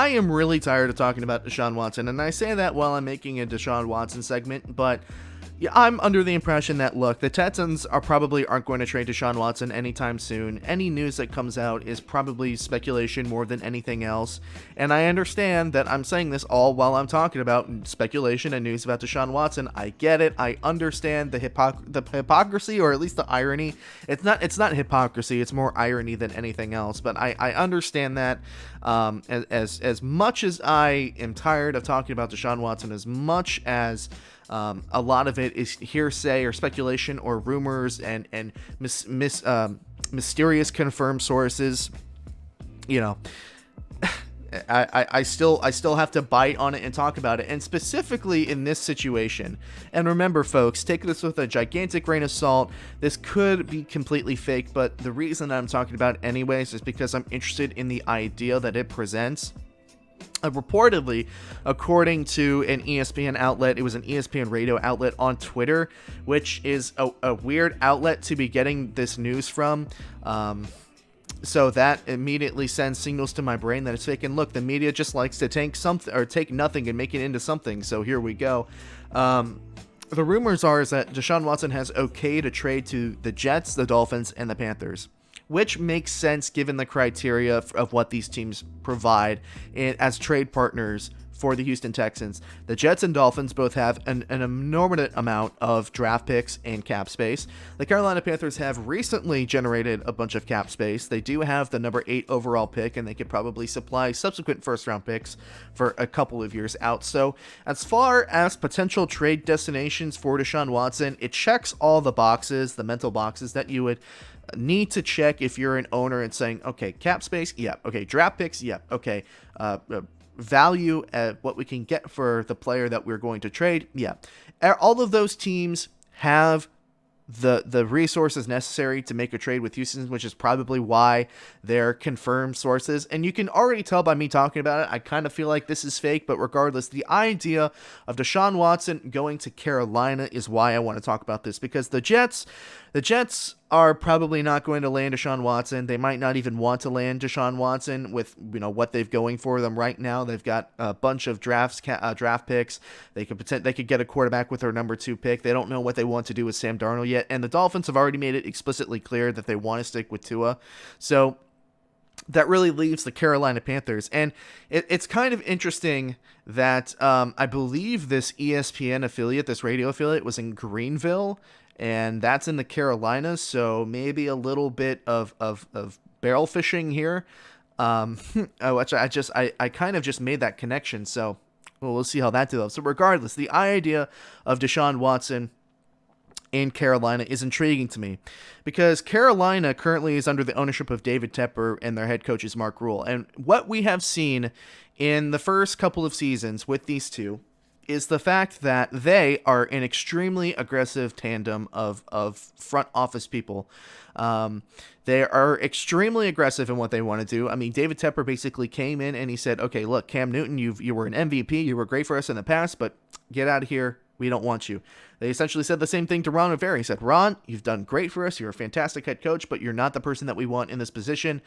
I am really tired of talking about Deshaun Watson, and I say that while I'm making a Deshaun Watson segment, but yeah, I'm under the impression that, look, the Texans aren't going to trade Deshaun Watson anytime soon. Any news that comes out is probably speculation more than anything else, and I understand that I'm saying this all while I'm talking about speculation and news about Deshaun Watson. I get it. I understand the hypocrisy, or at least the irony. It's not hypocrisy. It's more irony than anything else. But I understand that. As much as I am tired of talking about Deshaun Watson, as much as a lot of it is hearsay or speculation or rumors and mysterious confirmed sources, you know, I still have to bite on it and talk about it, and specifically in this situation. And remember, folks, take this with a gigantic grain of salt. This could be completely fake, but the reason I'm talking about it anyways is because I'm interested in the idea that it presents. Reportedly, according to an ESPN outlet, it was an ESPN radio outlet on Twitter, which is a weird outlet to be getting this news from. So that immediately sends signals to my brain that it's fake. And look, the media just likes to take something or take nothing and make it into something. So here we go. The rumors is that Deshaun Watson has okayed a trade to the Jets, the Dolphins, and the Panthers, which makes sense given the criteria of what these teams provide as trade partners for the Houston Texans. The Jets and Dolphins both have an enormous amount of draft picks and cap space. The Carolina Panthers have recently generated a bunch of cap space. They do have the number 8 overall pick, and they could probably supply subsequent first-round picks for a couple of years out. So as far as potential trade destinations for Deshaun Watson, it checks all the boxes, the mental boxes that you would need to check if you're an owner and saying, okay, cap space, yeah, okay, draft picks, yeah, okay, value at what we can get for the player that we're going to trade, yeah. All of those teams have the resources necessary to make a trade with Houston, which is probably why they're confirmed sources. And you can already tell by me talking about it, I kind of feel like this is fake, but regardless, the idea of Deshaun Watson going to Carolina is why I want to talk about this, because the Jets are probably not going to land Deshaun Watson. They might not even want to land Deshaun Watson with, you know, what they've going for them right now. They've got a bunch of draft picks. They could get a quarterback with their number 2 pick. They don't know what they want to do with Sam Darnold yet, and the Dolphins have already made it explicitly clear that they want to stick with Tua. So that really leaves the Carolina Panthers. And it's kind of interesting that I believe this ESPN affiliate, this radio affiliate, was in Greenville, and that's in the Carolinas, so maybe a little bit of barrel fishing here, which I kind of just made that connection, so we'll see how that develops. So regardless, the idea of Deshaun Watson in Carolina is intriguing to me, because Carolina currently is under the ownership of David Tepper, and their head coach is Mark Rule, and what we have seen in the first couple of seasons with these two is the fact that they are an extremely aggressive tandem of front office people. They are extremely aggressive in what they want to do. I mean, David Tepper basically came in and he said, okay, look, Cam Newton, you were an MVP. You were great for us in the past, but get out of here. We don't want you. They essentially said the same thing to Ron Rivera. He said, Ron, you've done great for us. You're a fantastic head coach, but you're not the person that we want in this position.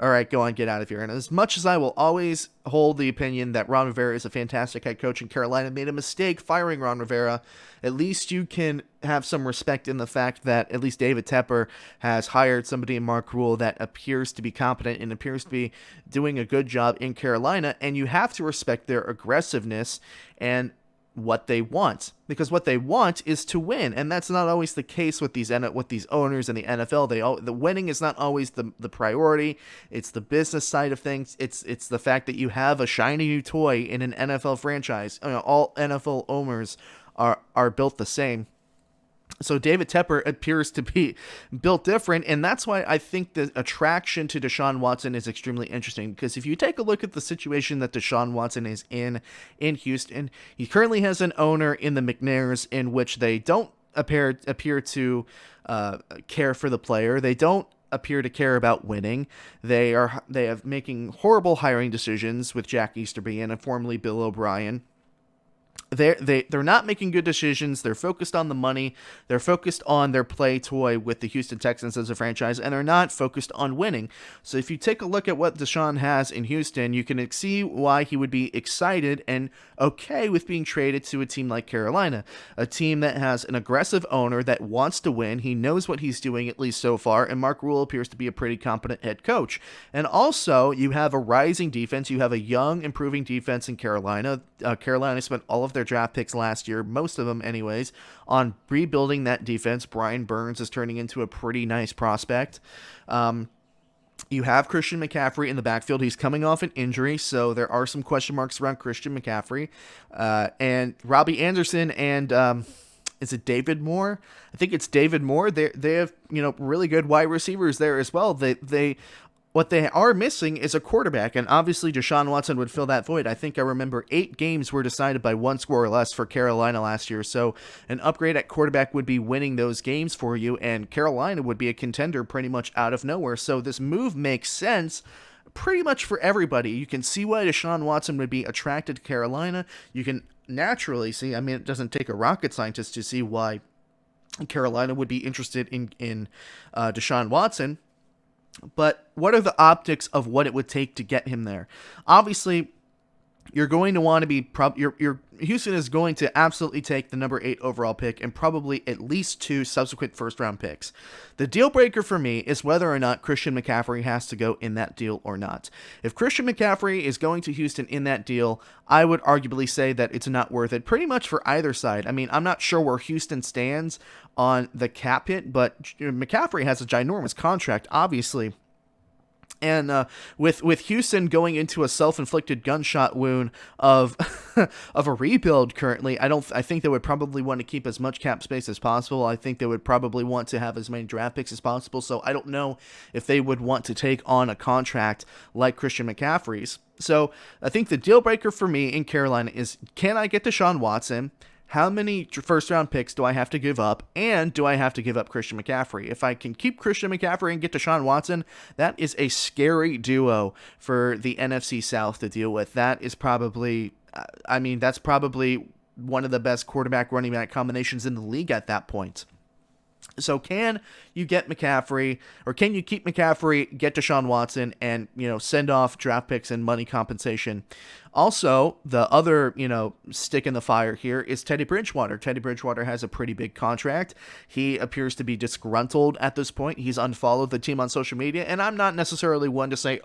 All right, go on, get out of here. And as much as I will always hold the opinion that Ron Rivera is a fantastic head coach and Carolina made a mistake firing Ron Rivera, at least you can have some respect in the fact that at least David Tepper has hired somebody in Mark Rule that appears to be competent and appears to be doing a good job in Carolina, and you have to respect their aggressiveness and what they want, because what they want is to win, and that's not always the case with these owners in the NFL. The winning is not always the priority. It's the business side of things. It's the fact that you have a shiny new toy in an NFL franchise. You know, all NFL owners are built the same. So David Tepper appears to be built different, and that's why I think the attraction to Deshaun Watson is extremely interesting, because if you take a look at the situation that Deshaun Watson is in Houston, he currently has an owner in the McNairs in which they don't appear to care for the player. They don't appear to care about winning. They have making horrible hiring decisions with Jack Easterby and formerly Bill O'Brien. they're not making good decisions. They're focused on the money. They're focused on their play toy with the Houston Texans as a franchise, and they're not focused on winning. So if you take a look at what Deshaun has in Houston, you can see why he would be excited and okay with being traded to a team like Carolina, a team that has an aggressive owner that wants to win. He knows what he's doing, at least so far, and Mark Rule appears to be a pretty competent head coach. And also, you have a rising defense. You have a young, improving defense in Carolina. Carolina spent all of their draft picks last year, most of them anyways, on rebuilding that defense. Brian Burns is turning into a pretty nice prospect. You have Christian McCaffrey in the backfield. He's coming off an injury, so there are some question marks around Christian McCaffrey. And Robbie Anderson and is it David Moore? I think it's David Moore. They have really good wide receivers there as well. What they are missing is a quarterback, and obviously Deshaun Watson would fill that void. I think I remember 8 games were decided by 1 score or less for Carolina last year, so an upgrade at quarterback would be winning those games for you, and Carolina would be a contender pretty much out of nowhere. So this move makes sense pretty much for everybody. You can see why Deshaun Watson would be attracted to Carolina. You can naturally see, it doesn't take a rocket scientist to see why Carolina would be interested in Deshaun Watson. But what are the optics of what it would take to get him there? Obviously, you're going to want to be Houston is going to absolutely take the number 8 overall pick and probably at least 2 subsequent first-round picks. The deal breaker for me is whether or not Christian McCaffrey has to go in that deal or not. If Christian McCaffrey is going to Houston in that deal, I would arguably say that it's not worth it, pretty much for either side. I'm not sure where Houston stands on the cap hit, but McCaffrey has a ginormous contract, obviously. And with Houston going into a self-inflicted gunshot wound of of a rebuild currently, I think they would probably want to keep as much cap space as possible. I think they would probably want to have as many draft picks as possible. So I don't know if they would want to take on a contract like Christian McCaffrey's. So I think the deal breaker for me in Carolina is, can I get Deshaun Watson? How many first-round picks do I have to give up, and do I have to give up Christian McCaffrey? If I can keep Christian McCaffrey and get Deshaun Watson, that is a scary duo for the NFC South to deal with. That is probably, that's probably one of the best quarterback running back combinations in the league at that point. So can you get McCaffrey, or can you keep McCaffrey, get Deshaun Watson, and, send off draft picks and money compensation? Also, the other, stick in the fire here is Teddy Bridgewater. Teddy Bridgewater has a pretty big contract. He appears to be disgruntled at this point. He's unfollowed the team on social media, and I'm not necessarily one to say,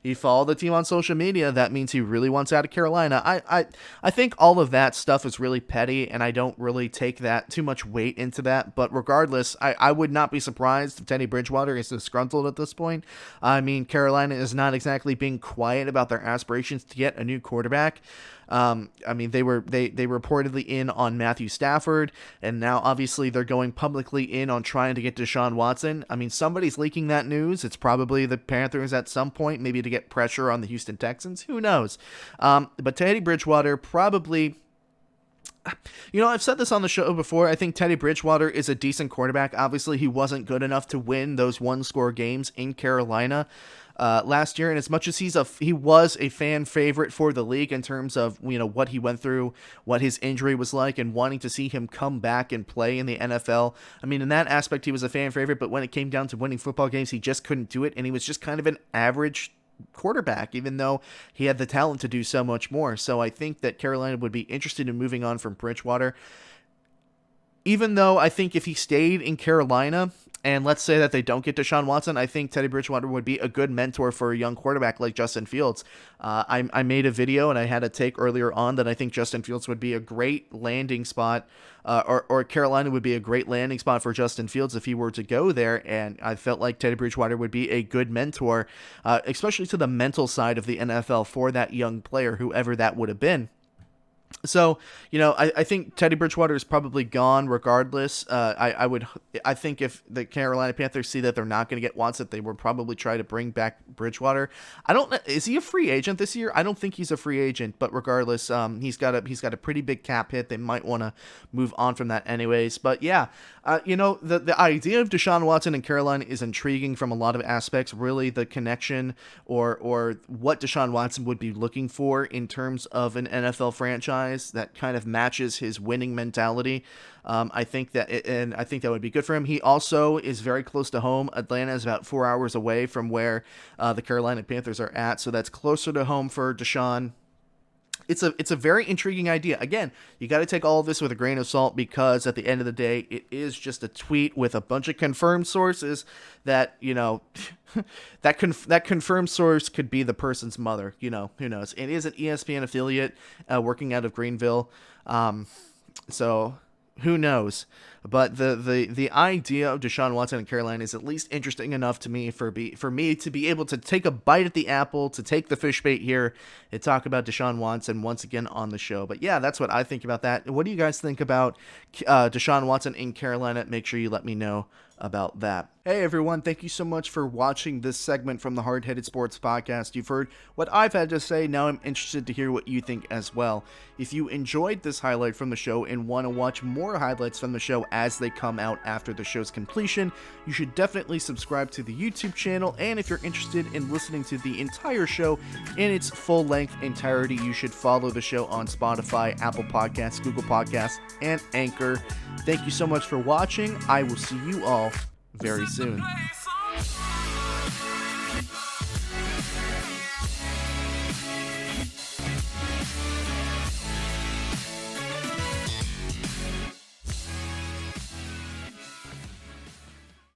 he followed the team on social media. That means he really wants out of Carolina. I think all of that stuff is really petty, and I don't really take that too much weight into that. But regardless, I would not be surprised if Teddy Bridgewater is disgruntled at this point. Carolina is not exactly being quiet about their aspirations to get a new quarterback. They reportedly in on Matthew Stafford, and now obviously they're going publicly in on trying to get Deshaun Watson. Somebody's leaking that news. It's probably the Panthers at some point, maybe to get pressure on the Houston Texans. Who knows? But Teddy Bridgewater probably... I've said this on the show before. I think Teddy Bridgewater is a decent quarterback. Obviously, he wasn't good enough to win those 1-score games in Carolina last year. And as much as he was a fan favorite for the league in terms of, what he went through, what his injury was like, and wanting to see him come back and play in the NFL. In that aspect, he was a fan favorite. But when it came down to winning football games, he just couldn't do it. And he was just kind of an average quarterback, even though he had the talent to do so much more. So I think that Carolina would be interested in moving on from Bridgewater, even though I think if he stayed in Carolina, and let's say that they don't get Deshaun Watson, I think Teddy Bridgewater would be a good mentor for a young quarterback like Justin Fields. I made a video and I had a take earlier on that I think Justin Fields would be a great landing spot, or Carolina would be a great landing spot for Justin Fields if he were to go there. And I felt like Teddy Bridgewater would be a good mentor, especially to the mental side of the NFL for that young player, whoever that would have been. So, I think Teddy Bridgewater is probably gone regardless. I think if the Carolina Panthers see that they're not going to get Watson, they would probably try to bring back Bridgewater. I don't know. Is he a free agent this year? I don't think he's a free agent, but regardless, he's got a pretty big cap hit. They might want to move on from that anyways. But yeah, the idea of Deshaun Watson in Carolina is intriguing from a lot of aspects. Really, the connection or what Deshaun Watson would be looking for in terms of an NFL franchise. franchise that kind of matches his winning mentality. I think that would be good for him. He also is very close to home. Atlanta is about 4 hours away from where the Carolina Panthers are at, so that's closer to home for Deshaun. It's a very intriguing idea. Again, you got to take all of this with a grain of salt, because at the end of the day, it is just a tweet with a bunch of confirmed sources that, that confirmed source could be the person's mother. Who knows? It is an ESPN affiliate working out of Greenville. So who knows? But the idea of Deshaun Watson in Carolina is at least interesting enough to me for me to be able to take a bite at the apple, to take the fish bait here and talk about Deshaun Watson once again on the show. But yeah, that's what I think about that. What do you guys think about Deshaun Watson in Carolina? Make sure you let me know about that. Hey everyone, thank you so much for watching this segment from the Hard Headed Sports Podcast. You've heard what I've had to say. Now I'm interested to hear what you think as well. If you enjoyed this highlight from the show and want to watch more highlights from the show as they come out after the show's completion, you should definitely subscribe to the YouTube channel. And if you're interested in listening to the entire show in its full-length entirety, you should follow the show on Spotify, Apple Podcasts, Google Podcasts, and Anchor. Thank you so much for watching. I will see you all very soon.